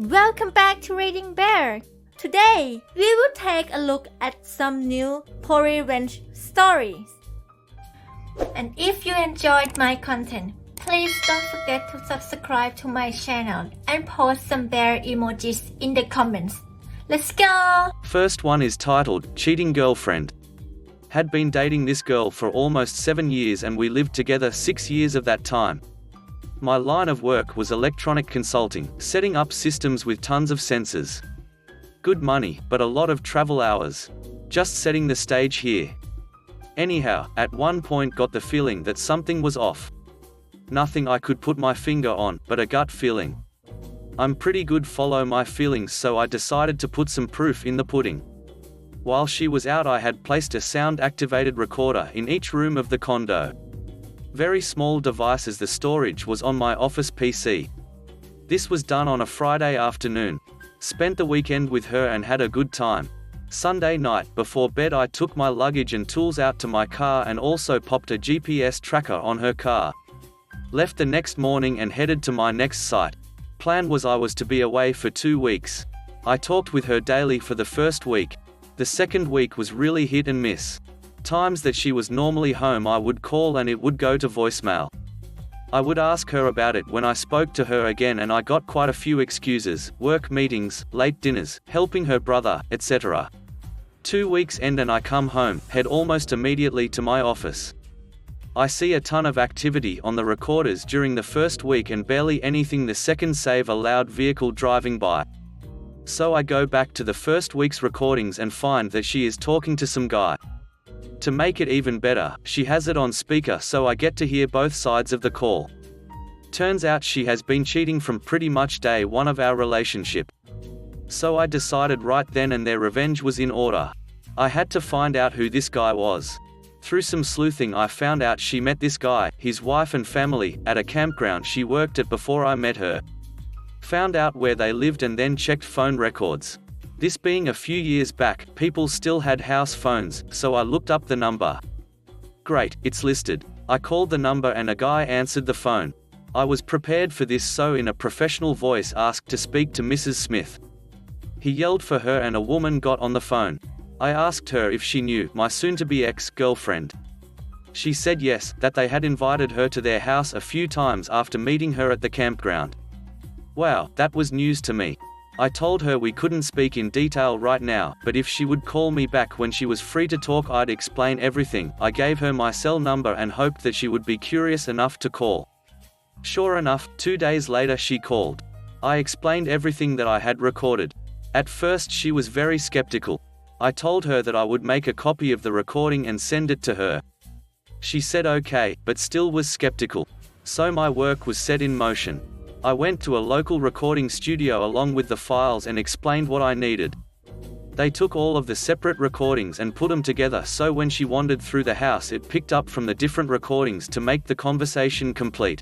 Welcome back to Reading Bear. Today, we will take a look at some new revenge stories. And if you enjoyed my content, please don't forget to subscribe to my channel and post some bear emojis in the comments. Let's go! First one is titled, Cheating Girlfriend. Had been dating this girl for almost 7 years and we lived together 6 years of that time. My line of work was electronic consulting, setting up systems with tons of sensors. Good money, but a lot of travel hours. Just setting the stage here. Anyhow, at one point got the feeling that something was off. Nothing I could put my finger on, but a gut feeling. I'm pretty good follow my feelings, so I decided to put some proof in the pudding. While she was out, I had placed a sound-activated recorder in each room of the condo. Very small device as the storage was on my office PC. This was done on a Friday afternoon. Spent the weekend with her and had a good time. Sunday night, before bed, I took my luggage and tools out to my car and also popped a GPS tracker on her car. Left the next morning and headed to my next site. Plan was I was to be away for 2 weeks. I talked with her daily for the first week. The second week was really hit and miss. Times that she was normally home I would call and it would go to voicemail. I would ask her about it when I spoke to her again and I got quite a few excuses, work meetings, late dinners, helping her brother, etc. 2 weeks end and I come home, head almost immediately to my office. I see a ton of activity on the recorders during the first week and barely anything the second, save a loud vehicle driving by. So I go back to the first week's recordings and find that she is talking to some guy. To make it even better, she has it on speaker so I get to hear both sides of the call. Turns out she has been cheating from pretty much day one of our relationship. So I decided right then and there revenge was in order. I had to find out who this guy was. Through some sleuthing I found out she met this guy, his wife and family, at a campground she worked at before I met her. Found out where they lived and then checked phone records. This being a few years back, people still had house phones, so I looked up the number. Great, it's listed. I called the number and a guy answered the phone. I was prepared for this, so in a professional voice asked to speak to Mrs. Smith. He yelled for her and a woman got on the phone. I asked her if she knew my soon-to-be ex-girlfriend. She said yes, that they had invited her to their house a few times after meeting her at the campground. Wow, that was news to me. I told her we couldn't speak in detail right now, but if she would call me back when she was free to talk I'd explain everything. I gave her my cell number and hoped that she would be curious enough to call. Sure enough, 2 days later she called. I explained everything that I had recorded. At first she was very skeptical. I told her that I would make a copy of the recording and send it to her. She said okay, but still was skeptical. So my work was set in motion. I went to a local recording studio along with the files and explained what I needed. They took all of the separate recordings and put them together so when she wandered through the house it picked up from the different recordings to make the conversation complete.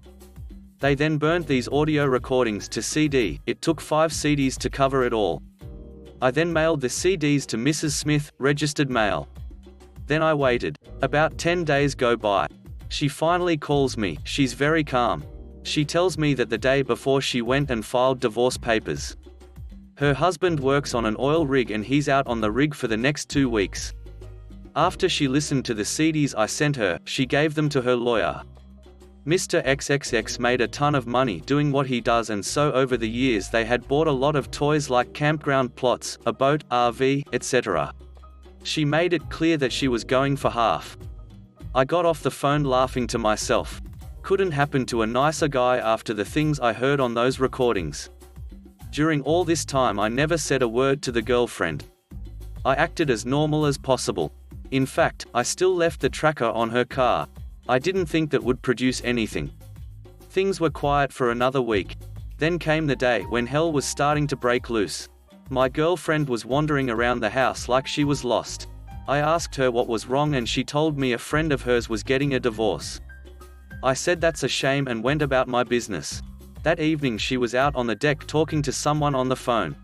They then burnt these audio recordings to CD. It took 5 CDs to cover it all. I then mailed the CDs to Mrs. Smith, registered mail. Then I waited. About 10 days go by. She finally calls me. She's very calm. She tells me that the day before she went and filed divorce papers. Her husband works on an oil rig and he's out on the rig for the next 2 weeks. After she listened to the CDs I sent her, she gave them to her lawyer. Mr. XXX made a ton of money doing what he does, and so over the years they had bought a lot of toys like campground plots, a boat, RV, etc. She made it clear that she was going for half. I got off the phone laughing to myself. Couldn't happen to a nicer guy after the things I heard on those recordings. During all this time I never said a word to the girlfriend. I acted as normal as possible. In fact, I still left the tracker on her car. I didn't think that would produce anything. Things were quiet for another week. Then came the day when hell was starting to break loose. My girlfriend was wandering around the house like she was lost. I asked her what was wrong and she told me a friend of hers was getting a divorce. I said that's a shame and went about my business. That evening she was out on the deck talking to someone on the phone.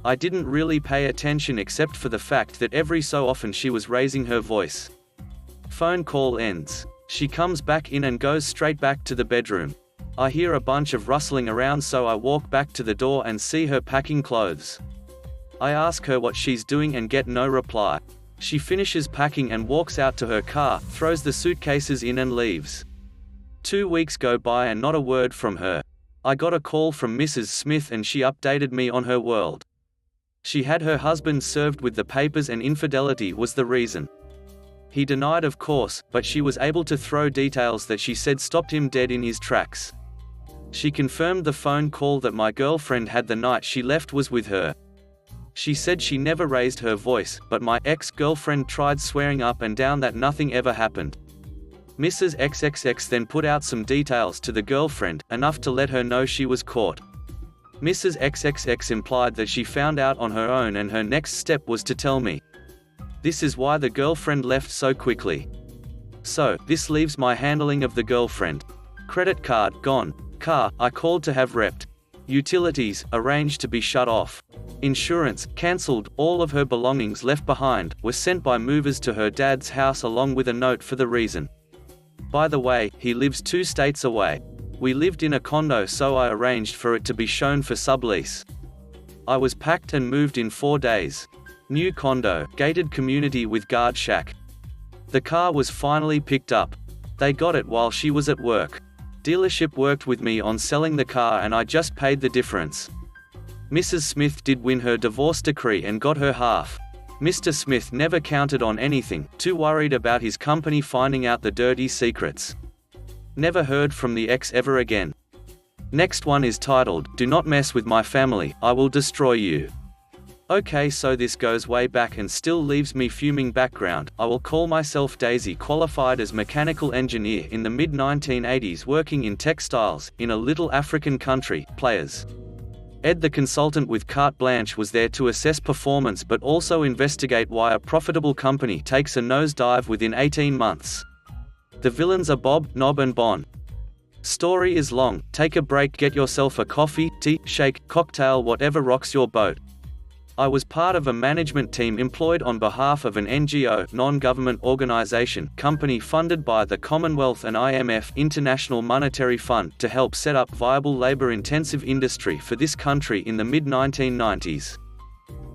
I didn't really pay attention except for the fact that every so often she was raising her voice. Phone call ends. She comes back in and goes straight back to the bedroom. I hear a bunch of rustling around, so I walk back to the door and see her packing clothes. I ask her what she's doing and get no reply. She finishes packing and walks out to her car, throws the suitcases in and leaves. 2 weeks go by and not a word from her. I got a call from Mrs. Smith and she updated me on her world. She had her husband served with the papers and infidelity was the reason. He denied, of course, but she was able to throw details that she said stopped him dead in his tracks. She confirmed the phone call that my girlfriend had the night she left was with her. She said she never raised her voice, but my ex-girlfriend tried swearing up and down that nothing ever happened. Mrs. XXX then put out some details to the girlfriend, enough to let her know she was caught. Mrs. XXX implied that she found out on her own and her next step was to tell me. This is why the girlfriend left so quickly. So, this leaves my handling of the girlfriend. Credit card, gone. Car, I called to have repped. Utilities, arranged to be shut off. Insurance, cancelled. All of her belongings left behind, were sent by movers to her dad's house along with a note for the reason. By the way, he lives 2 states away. We lived in a condo, so I arranged for it to be shown for sublease. I was packed and moved in 4 days. New condo, gated community with guard shack. The car was finally picked up. They got it while she was at work. Dealership worked with me on selling the car and I just paid the difference. Mrs. Smith did win her divorce decree and got her half. Mr. Smith never counted on anything, too worried about his company finding out the dirty secrets. Never heard from the ex ever again. Next one is titled, "Do Not Mess With My Family, I Will Destroy You." Okay, so this goes way back and still leaves me fuming. Background: I will call myself Daisy, qualified as mechanical engineer in the mid-1980s, working in textiles, in a little African country. Players. Ed, the consultant with carte blanche, was there to assess performance but also investigate why a profitable company takes a nosedive within 18 months. The villains are Bob, Nob and Bon. Story is long, take a break, get yourself a coffee, tea, shake, cocktail, whatever rocks your boat. I was part of a management team employed on behalf of an NGO, non-government organization, company funded by the Commonwealth and IMF, International Monetary Fund, to help set up viable labor-intensive industry for this country in the mid-1990s.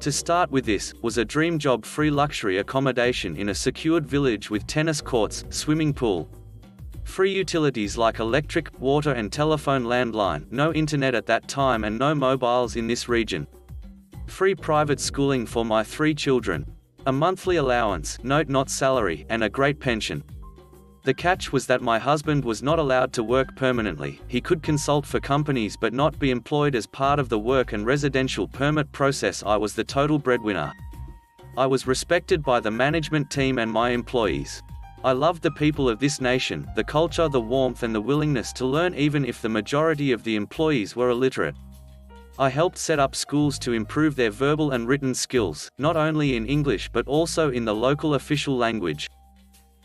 To start with, this was a dream job: free luxury accommodation in a secured village with tennis courts, swimming pool. Free utilities like electric, water and telephone landline, no internet at that time and no mobiles in this region. Free private schooling for my 3 children. A monthly allowance, note not salary, and a great pension. The catch was that my husband was not allowed to work permanently. He could consult for companies but not be employed as part of the work and residential permit process. I was the total breadwinner. I was respected by the management team and my employees. I loved the people of this nation, the culture, the warmth and the willingness to learn even if the majority of the employees were illiterate. I helped set up schools to improve their verbal and written skills, not only in English but also in the local official language.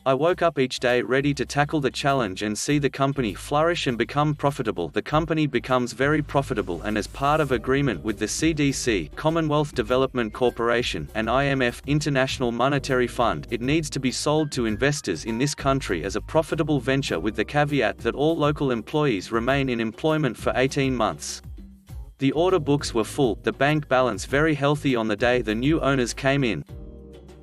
I woke up each day ready to tackle the challenge and see the company flourish and become profitable. The company becomes very profitable, and as part of agreement with the CDC, Commonwealth Development Corporation, and IMF, International Monetary Fund, it needs to be sold to investors in this country as a profitable venture, with the caveat that all local employees remain in employment for 18 months. The order books were full, the bank balance very healthy on the day the new owners came in.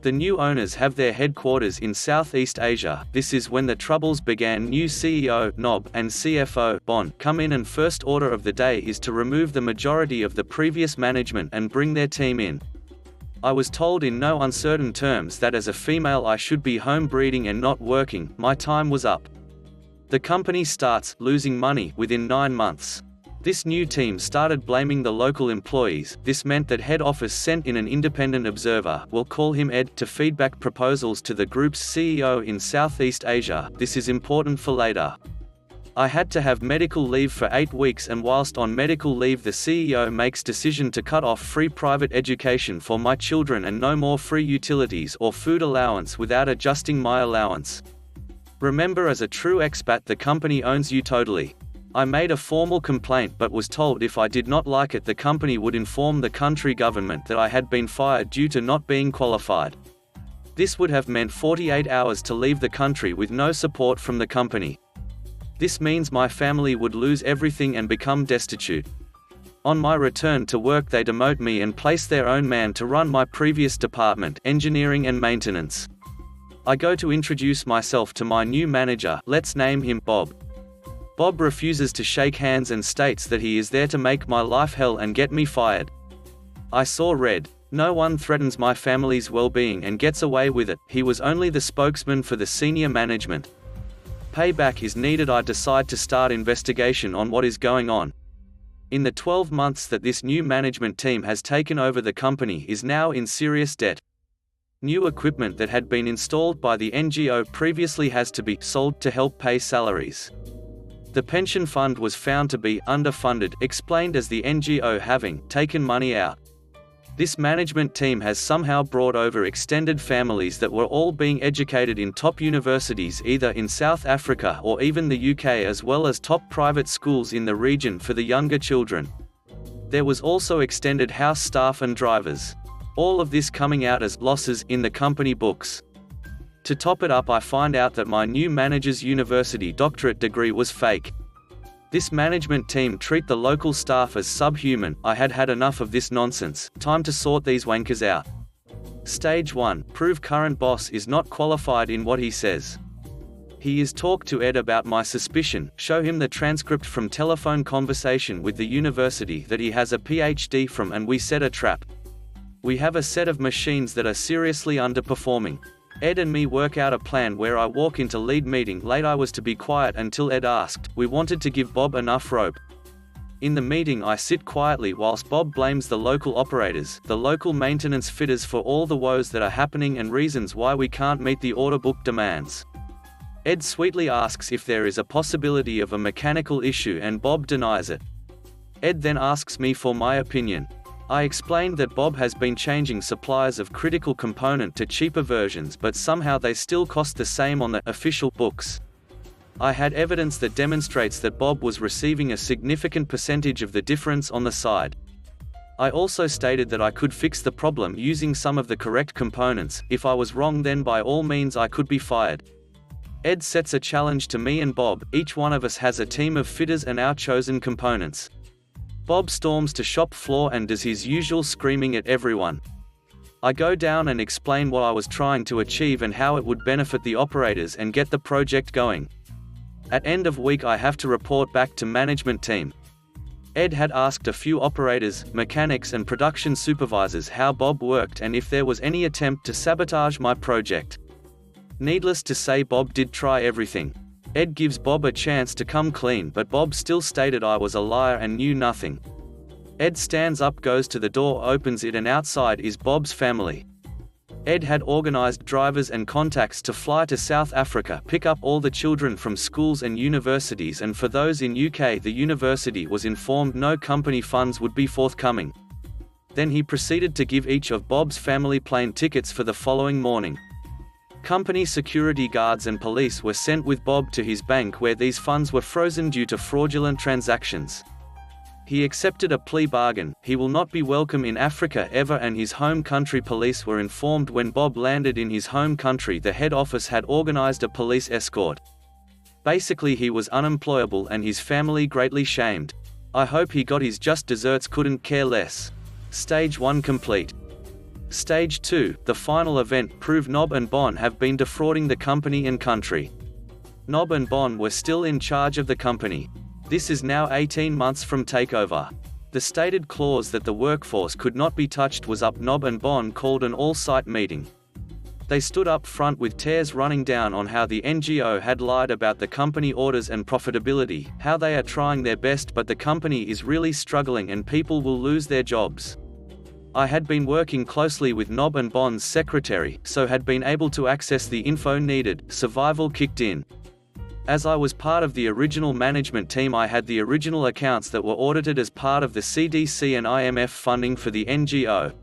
The new owners have their headquarters in Southeast Asia. This is when the troubles began. New CEO, Nob, and CFO, Bon, come in, and first order of the day is to remove the majority of the previous management and bring their team in. I was told in no uncertain terms that as a female I should be home breeding and not working. My time was up. The company starts losing money within 9 months. This new team started blaming the local employees. This meant that head office sent in an independent observer, we'll call him Ed, to feedback proposals to the group's CEO in Southeast Asia. This is important for later. I had to have medical leave for 8 weeks, and whilst on medical leave the CEO makes decision to cut off free private education for my children and no more free utilities or food allowance without adjusting my allowance. Remember, as a true expat, the company owns you totally. I made a formal complaint but was told if I did not like it the company would inform the country government that I had been fired due to not being qualified. This would have meant 48 hours to leave the country with no support from the company. This means my family would lose everything and become destitute. On my return to work, they demote me and place their own man to run my previous department, engineering and maintenance. I go to introduce myself to my new manager, let's name him Bob. Bob refuses to shake hands and states that he is there to make my life hell and get me fired. I saw red. No one threatens my family's well-being and gets away with it. He was only the spokesman for the senior management. Payback is needed. I decide to start investigation on what is going on. In the 12 months that this new management team has taken over, the company is now in serious debt. New equipment that had been installed by the NGO previously has to be sold to help pay salaries. The pension fund was found to be underfunded, explained as the NGO having taken money out. This management team has somehow brought over extended families that were all being educated in top universities either in South Africa or even the UK, as well as top private schools in the region for the younger children. There was also extended house staff and drivers. All of this coming out as losses in the company books. To top it up, I find out that my new manager's university doctorate degree was fake. This management team treat the local staff as subhuman. I had had enough of this nonsense. Time to sort these wankers out. Stage 1. Prove current boss is not qualified in what he says. He is talk to Ed about my suspicion, show him the transcript from telephone conversation with the university that he has a PhD from, and we set a trap. We have a set of machines that are seriously underperforming. Ed and me work out a plan where I walk into lead meeting late. I was to be quiet until Ed asked. We wanted to give Bob enough rope. In the meeting I sit quietly whilst Bob blames the local operators, the local maintenance fitters for all the woes that are happening and reasons why we can't meet the order book demands. Ed sweetly asks if there is a possibility of a mechanical issue and Bob denies it. Ed then asks me for my opinion. I explained that Bob has been changing suppliers of critical component to cheaper versions, but somehow they still cost the same on the official books. I had evidence that demonstrates that Bob was receiving a significant percentage of the difference on the side. I also stated that I could fix the problem using some of the correct components. If I was wrong, then by all means I could be fired. Ed sets a challenge to me and Bob. Each one of us has a team of fitters and our chosen components. Bob storms to shop floor and does his usual screaming at everyone. I go down and explain what I was trying to achieve and how it would benefit the operators and get the project going. At end of week I have to report back to management team. Ed had asked a few operators, mechanics and production supervisors how Bob worked and if there was any attempt to sabotage my project. Needless to say, Bob did try everything. Ed gives Bob a chance to come clean, but Bob still stated I was a liar and knew nothing. Ed stands up, goes to the door, opens it, and outside is Bob's family. Ed had organized drivers and contacts to fly to South Africa, pick up all the children from schools and universities, and for those in UK, the university was informed no company funds would be forthcoming. Then he proceeded to give each of Bob's family plane tickets for the following morning. Company security guards and police were sent with Bob to his bank where these funds were frozen due to fraudulent transactions. He accepted a plea bargain. He will not be welcome in Africa ever, and his home country police were informed when Bob landed in his home country. The head office had organized a police escort. Basically he was unemployable and his family greatly shamed. I hope he got his just desserts, couldn't care less. Stage 1 complete. Stage 2, the final event, prove Nob and Bon have been defrauding the company and country. Nob and Bon were still in charge of the company. This is now 18 months from takeover. The stated clause that the workforce could not be touched was up. Nob and Bon called an all-site meeting. They stood up front with tears running down on how the NGO had lied about the company orders and profitability, how they are trying their best but the company is really struggling and people will lose their jobs. I had been working closely with Nob and Bon's secretary, so had been able to access the info needed. Survival kicked in. As I was part of the original management team, I had the original accounts that were audited as part of the CDC and IMF funding for the NGO.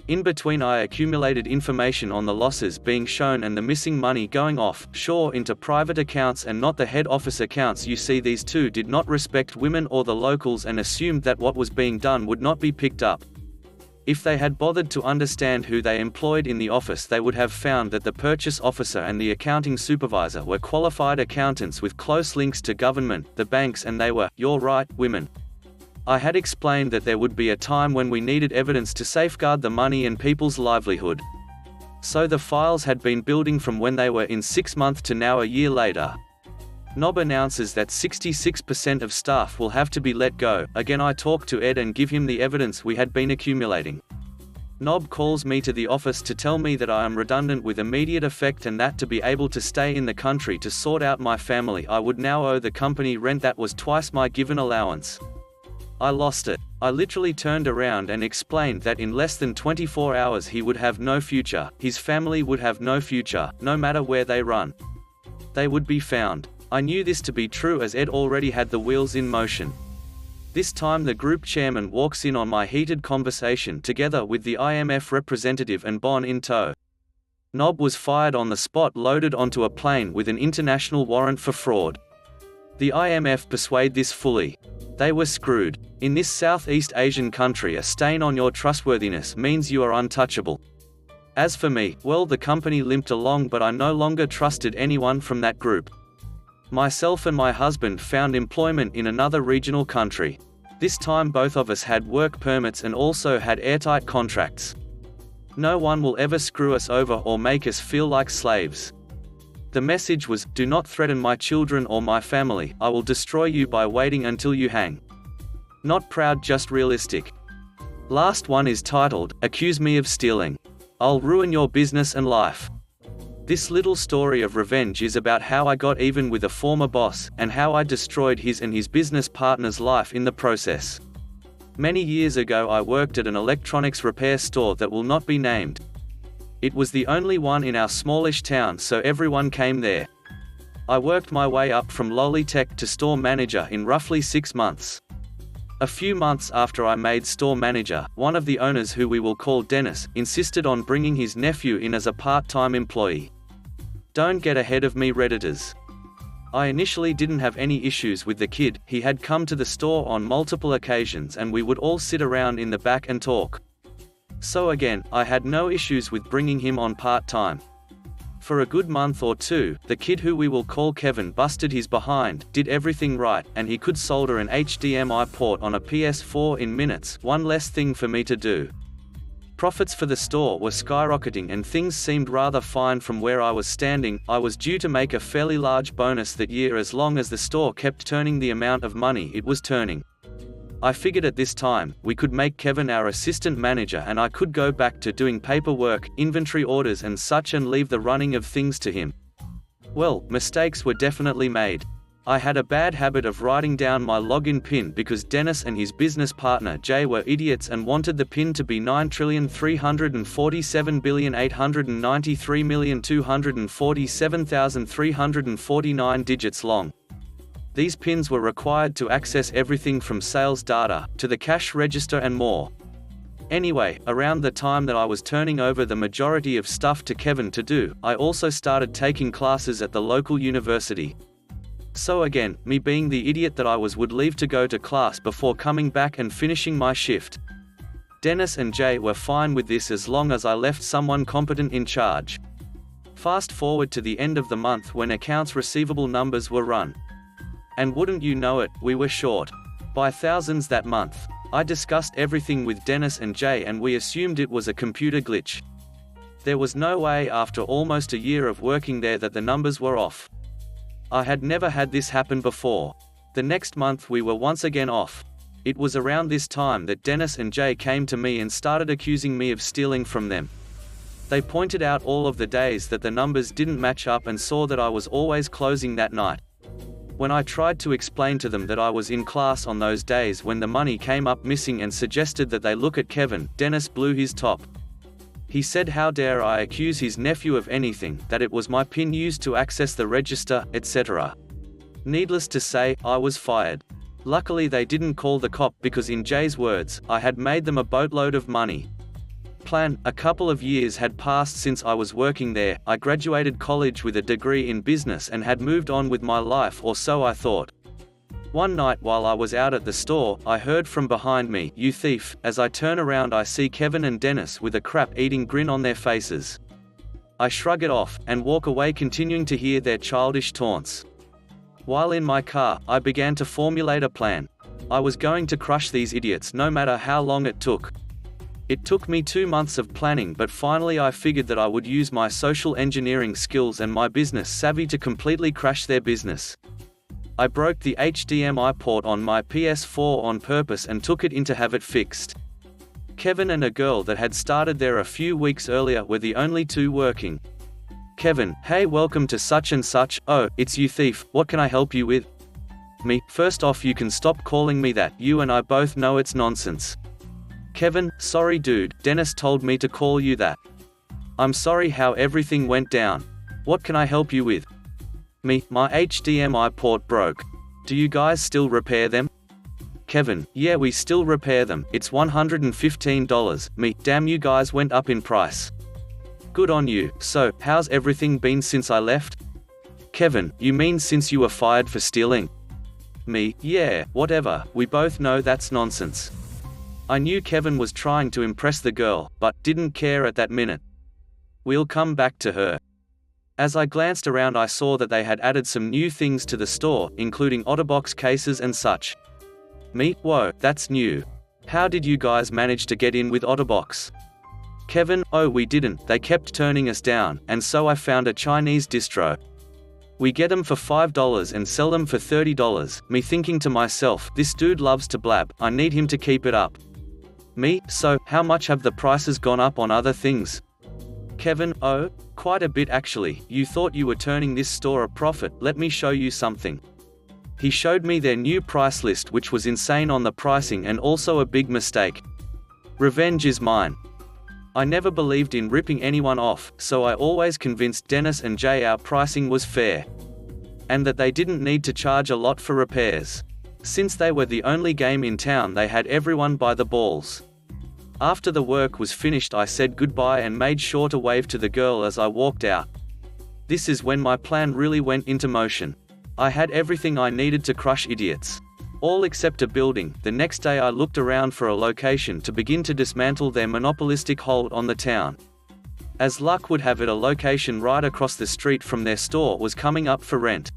In between I accumulated information on the losses being shown and the missing money going offshore into private accounts and not the head office accounts. You see, these two did not respect women or the locals and assumed that what was being done would not be picked up. If they had bothered to understand who they employed in the office, they would have found that the purchase officer and the accounting supervisor were qualified accountants with close links to government, the banks, and they were, you're right, women. I had explained that there would be a time when we needed evidence to safeguard the money and people's livelihood. So the files had been building from when they were in 6 months to now a year later. Nob announces that 66% of staff will have to be let go. Again, I talk to Ed and give him the evidence we had been accumulating. Nob calls me to the office to tell me that I am redundant with immediate effect and that to be able to stay in the country to sort out my family, I would now owe the company rent that was twice my given allowance. I lost it. I literally turned around and explained that in less than 24 hours he would have no future, his family would have no future, no matter where they run. They would be found. I knew this to be true as Ed already had the wheels in motion. This time the group chairman walks in on my heated conversation together with the IMF representative and Bon in tow. Nob was fired on the spot, loaded onto a plane with an international warrant for fraud. The IMF persuade this fully. They were screwed. In this Southeast Asian country, a stain on your trustworthiness means you are untouchable. As for me, well, the company limped along, but I no longer trusted anyone from that group. Myself and my husband found employment in another regional country. This time both of us had work permits and also had airtight contracts. No one will ever screw us over or make us feel like slaves. The message was, do not threaten my children or my family, I will destroy you by waiting until you hang. Not proud, just realistic. Last one is titled, Accuse Me of Stealing. I'll ruin your business and life. This little story of revenge is about how I got even with a former boss, and how I destroyed his and his business partner's life in the process. Many years ago I worked at an electronics repair store that will not be named. It was the only one in our smallish town, so everyone came there. I worked my way up from lowly tech to store manager in roughly 6 months. A few months after I made store manager, one of the owners, who we will call Dennis, insisted on bringing his nephew in as a part-time employee. Don't get ahead of me, Redditors. I initially didn't have any issues with the kid. He had come to the store on multiple occasions and we would all sit around in the back and talk. So again, I had no issues with bringing him on part-time. For a good month or two, the kid, who we will call Kevin, busted his behind, did everything right, and he could solder an HDMI port on a PS4 in minutes, one less thing for me to do. Profits for the store were skyrocketing and things seemed rather fine from where I was standing. I was due to make a fairly large bonus that year as long as the store kept turning the amount of money it was turning. I figured at this time, we could make Kevin our assistant manager and I could go back to doing paperwork, inventory orders and such, and leave the running of things to him. Well, mistakes were definitely made. I had a bad habit of writing down my login PIN because Dennis and his business partner Jay were idiots and wanted the PIN to be 9,347,893,247,349 digits long. These pins were required to access everything from sales data, to the cash register and more. Anyway, around the time that I was turning over the majority of stuff to Kevin to do, I also started taking classes at the local university. So again, me being the idiot that I was, would leave to go to class before coming back and finishing my shift. Dennis and Jay were fine with this as long as I left someone competent in charge. Fast forward to the end of the month when accounts receivable numbers were run. And wouldn't you know it, we were short by thousands that month. I discussed everything with Dennis and Jay and we assumed it was a computer glitch. There was no way after almost a year of working there that the numbers were off. I had never had this happen before. The next month we were once again off. It was around this time that Dennis and Jay came to me and started accusing me of stealing from them. They pointed out all of the days that the numbers didn't match up and saw that I was always closing that night. When I tried to explain to them that I was in class on those days when the money came up missing and suggested that they look at Kevin, Dennis blew his top. He said how dare I accuse his nephew of anything, that it was my PIN used to access the register, etc. Needless to say, I was fired. Luckily they didn't call the cop because, in Jay's words, I had made them a boatload of money. A couple of years had passed since I was working there. I graduated college with a degree in business and had moved on with my life, or so I thought. One night while I was out at the store, I heard from behind me, "You thief." As I turn around, I see Kevin and Dennis with a crap-eating grin on their faces. I shrug it off, and walk away, continuing to hear their childish taunts. While in my car, I began to formulate a plan. I was going to crush these idiots no matter how long it took. It took me 2 months of planning, but finally I figured that I would use my social engineering skills and my business savvy to completely crash their business. I broke the HDMI port on my PS4 on purpose and took it in to have it fixed. Kevin and a girl that had started there a few weeks earlier were the only two working. Kevin: "Hey, welcome to such and such." "Oh, it's you, thief. What can I help you with?" Me: "First off, you can stop calling me that. You and I both know it's nonsense." Kevin: "Sorry dude, Dennis told me to call you that. I'm sorry how everything went down. What can I help you with?" Me: "My HDMI port broke. Do you guys still repair them?" Kevin: "Yeah, we still repair them. It's $115. Me: "Damn, you guys went up in price. Good on you. So, how's everything been since I left?" Kevin: "You mean since you were fired for stealing?" Me: "Yeah, whatever, we both know that's nonsense." I knew Kevin was trying to impress the girl, but didn't care at that minute. We'll come back to her. As I glanced around, I saw that they had added some new things to the store, including OtterBox cases and such. Me: "Whoa, that's new. How did you guys manage to get in with OtterBox?" Kevin: "Oh, we didn't, they kept turning us down, and so I found a Chinese distro. We get them for $5 and sell them for $30. Me thinking to myself, this dude loves to blab, I need him to keep it up. Me: "So, how much have the prices gone up on other things?" Kevin: "Oh, quite a bit actually. You thought you were turning this store a profit, let me show you something." He showed me their new price list, which was insane on the pricing and also a big mistake. Revenge is mine. I never believed in ripping anyone off, so I always convinced Dennis and Jay our pricing was fair. And that they didn't need to charge a lot for repairs. Since they were the only game in town, they had everyone by the balls. After the work was finished, I said goodbye and made sure to wave to the girl as I walked out. This is when my plan really went into motion. I had everything I needed to crush idiots. All except a building. The next day I looked around for a location to begin to dismantle their monopolistic hold on the town. As luck would have it, a location right across the street from their store was coming up for rent.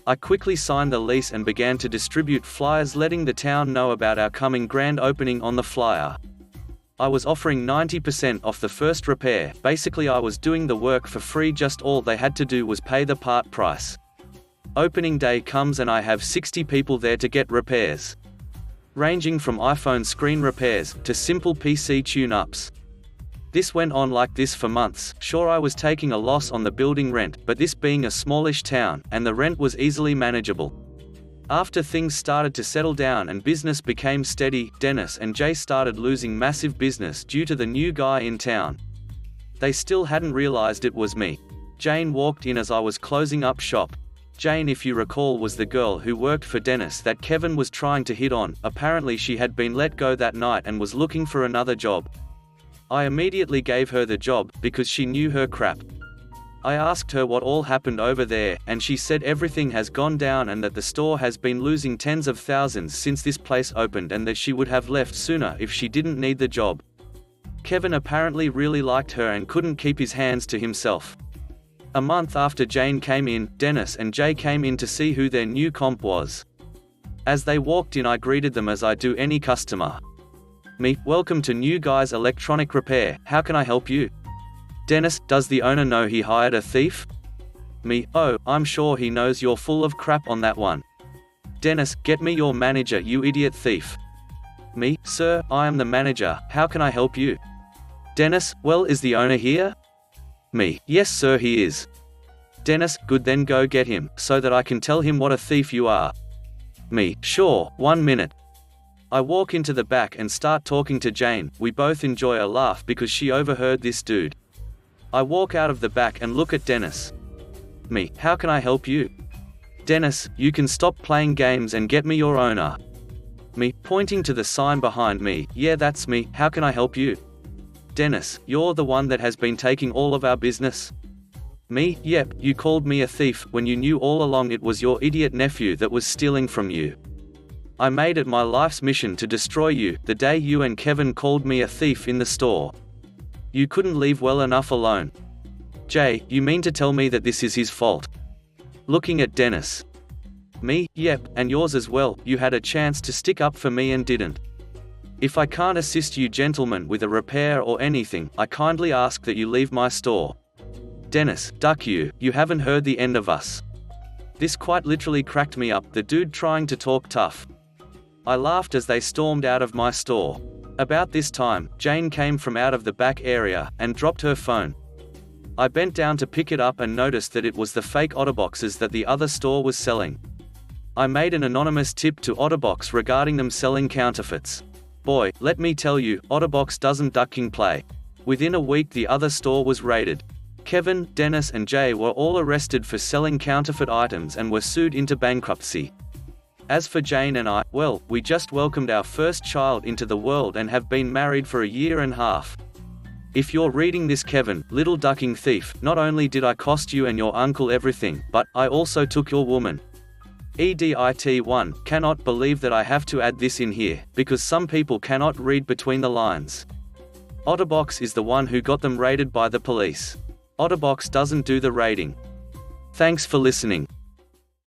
I quickly signed the lease and began to distribute flyers letting the town know about our coming grand opening on the flyer. I was offering 90% off the first repair. Basically I was doing the work for free, just all they had to do was pay the part price. Opening day comes and I have 60 people there to get repairs. Ranging from iPhone screen repairs, to simple PC tune-ups. This went on like this for months. Sure, I was taking a loss on the building rent, but this being a smallish town, and the rent was easily manageable. After things started to settle down and business became steady, Dennis and Jay started losing massive business due to the new guy in town. They still hadn't realized it was me. Jane walked in as I was closing up shop. Jane, if you recall, was the girl who worked for Dennis that Kevin was trying to hit on. Apparently she had been let go that night and was looking for another job. I immediately gave her the job, because she knew her crap. I asked her what all happened over there, and she said everything has gone down and that the store has been losing tens of thousands since this place opened, and that she would have left sooner if she didn't need the job. Kevin apparently really liked her and couldn't keep his hands to himself. A month after Jane came in, Dennis and Jay came in to see who their new comp was. As they walked in, I greeted them as I do any customer. Me: "Welcome to New Guy's Electronic Repair, how can I help you?" Dennis: "Does the owner know he hired a thief?" Me: "Oh, I'm sure he knows, you're full of crap on that one." Dennis: "Get me your manager, you idiot thief." Me: "Sir, I am the manager, how can I help you?" Dennis: "Well, is the owner here?" Me: "Yes sir, he is." Dennis: "Good, then go get him, so that I can tell him what a thief you are." Me: "Sure, 1 minute." I walk into the back and start talking to Jane. We both enjoy a laugh because she overheard this dude. I walk out of the back and look at Dennis. Me: "How can I help you?" Dennis: "You can stop playing games and get me your owner." Me, pointing to the sign behind me: "Yeah, that's me, how can I help you?" Dennis: "You're the one that has been taking all of our business?" Me, yep, you called me a thief when you knew all along it was your idiot nephew that was stealing from you. I made it my life's mission to destroy you the day you and Kevin called me a thief in the store. You couldn't leave well enough alone. Jay, you mean to tell me that this is his fault? Looking at Dennis. Me, yep, and yours as well, you had a chance to stick up for me and didn't. If I can't assist you gentlemen with a repair or anything, I kindly ask that you leave my store. Dennis, duck you haven't heard the end of us. This quite literally cracked me up, the dude trying to talk tough. I laughed as they stormed out of my store. About this time, Jane came from out of the back area, and dropped her phone. I bent down to pick it up and noticed that it was the fake OtterBoxes that the other store was selling. I made an anonymous tip to OtterBox regarding them selling counterfeits. Boy, let me tell you, OtterBox doesn't ducking play. Within a week the other store was raided. Kevin, Dennis and Jay were all arrested for selling counterfeit items and were sued into bankruptcy. As for Jane and I, well, we just welcomed our first child into the world and have been married for a year and a half. If you're reading this, Kevin, little ducking thief, not only did I cost you and your uncle everything, but I also took your woman. EDIT1, cannot believe that I have to add this in here, because some people cannot read between the lines. OtterBox is the one who got them raided by the police. OtterBox doesn't do the raiding. Thanks for listening.